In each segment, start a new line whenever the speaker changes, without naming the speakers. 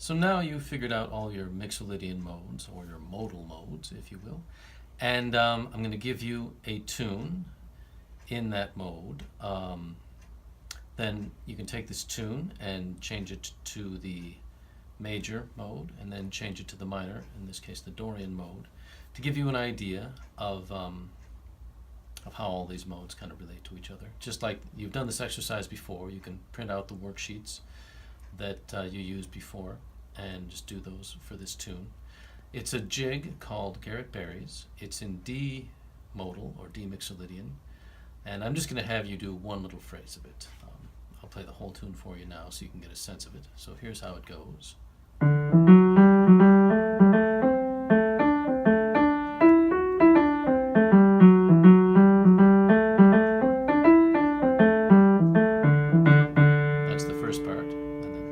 So now you've figured out all your Mixolydian modes, or your modal modes, if you will. And I'm going to give you a tune in that mode. Then you can take this tune and change it to the major mode, and then change it to the minor, in this case the Dorian mode, to give you an idea of how all these modes kind of relate to each other. Just like you've done this exercise before, you can print out the worksheets that you used before and just do those for this tune. It's a jig called Garrett Berry's. It's in D modal, or D Mixolydian, and I'm just going to have you do one little phrase of it. I'll play the whole tune for you now so you can get a sense of it. So here's how it goes. That's the first part. And then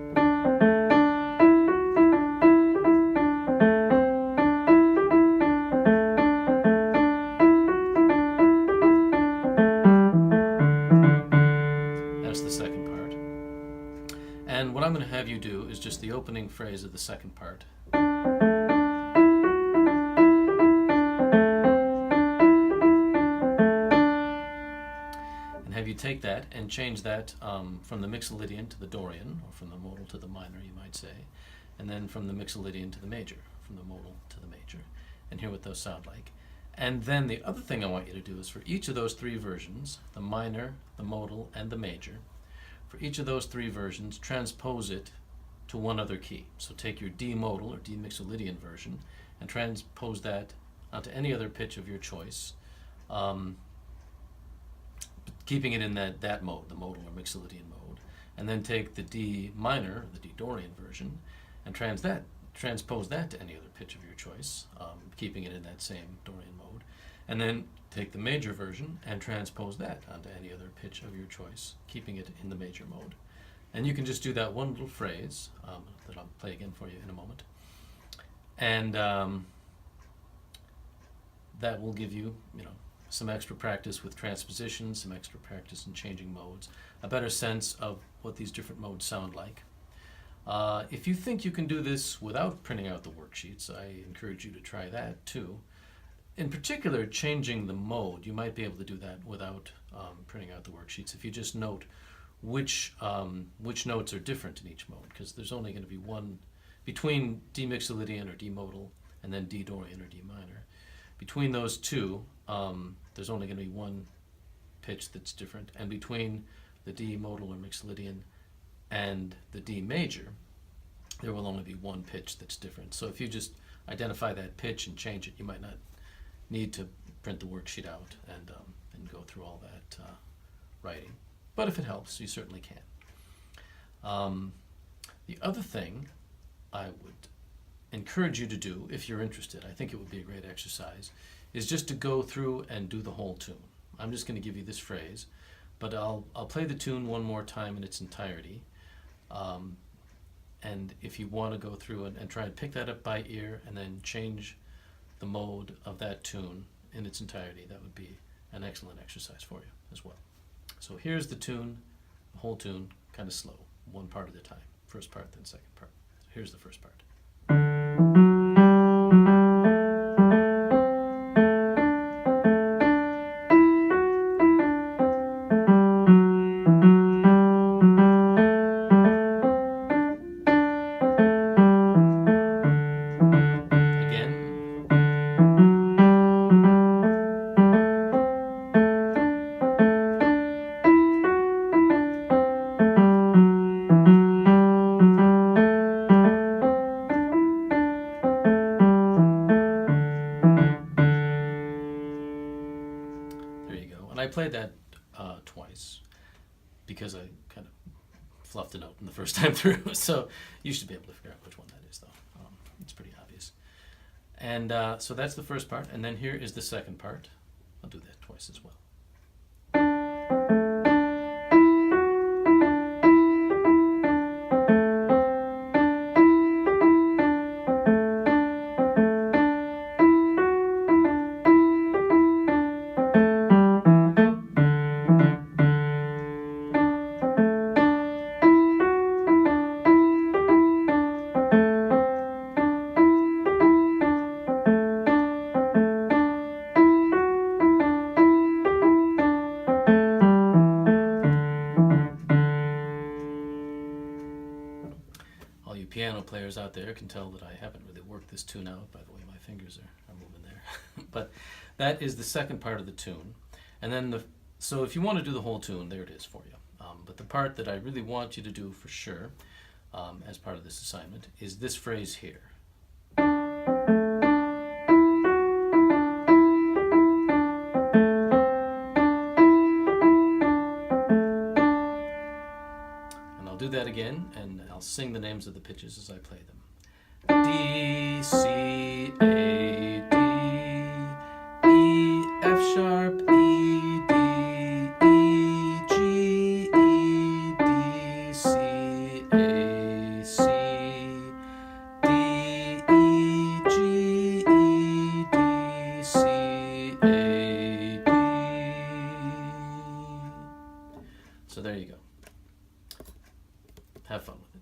that's the second part. And what I'm going to have you do is just the opening phrase of the second part. And have you take that and change that from the Mixolydian to the Dorian, or from the modal to the minor, you might say, and then from the Mixolydian to the major, from the modal to the major, and hear what those sound like. And then the other thing I want you to do is for each of those three versions, the minor, the modal, and the major, for each of those three versions, transpose it to one other key. So take your D modal or D Mixolydian version and transpose that onto any other pitch of your choice, keeping it in that mode, the modal or Mixolydian mode. And then take the D minor, the D Dorian version, and transpose that to any other pitch of your choice, keeping it in that same Dorian mode. And then take the major version and transpose that onto any other pitch of your choice, keeping it in the major mode. And you can just do that one little phrase that I'll play again for you in a moment. And that will give you, some extra practice with transposition, some extra practice in changing modes, a better sense of what these different modes sound like. If you think you can do this without printing out the worksheets, I encourage you to try that too. In particular, changing the mode, you might be able to do that without printing out the worksheets if you just note which notes are different in each mode, because there's only going to be one between D Mixolydian or D modal and then D Dorian or D minor. Between those two, there's only going to be one pitch that's different, and between the D modal or Mixolydian and the D major, there will only be one pitch that's different. So if you just identify that pitch and change it, you might not need to print the worksheet out and go through all that writing. But if it helps, you certainly can. The other thing I would encourage you to do, if you're interested, I think it would be a great exercise, is just to go through and do the whole tune. I'm just going to give you this phrase, but I'll play the tune one more time in its entirety. And if you want to go through and try and pick that up by ear and then change the mode of that tune in its entirety, that would be an excellent exercise for you as well. So here's the tune, the whole tune, kind of slow, one part at a time. First part, then second part. So here's the first part. I played that twice because I kind of fluffed a note in the first time through, so you should be able to figure out which one that is, though. It's pretty obvious. And so that's the first part, and then here is the second part. I'll do that twice as well. players out there can tell that I haven't really worked this tune out. By the way, my fingers are moving there. But that is the second part of the tune. And then so if you want to do the whole tune, there it is for you. But the part that I really want you to do for sure, as part of this assignment, is this phrase here. And I'll do that again, and I'll sing the names of the pitches as I play them. D, C, A, D, E, F sharp, E, D, E, G, E, D, C, A, C, D, E, G, E, D, C, A, D. So there you go. Have fun with it.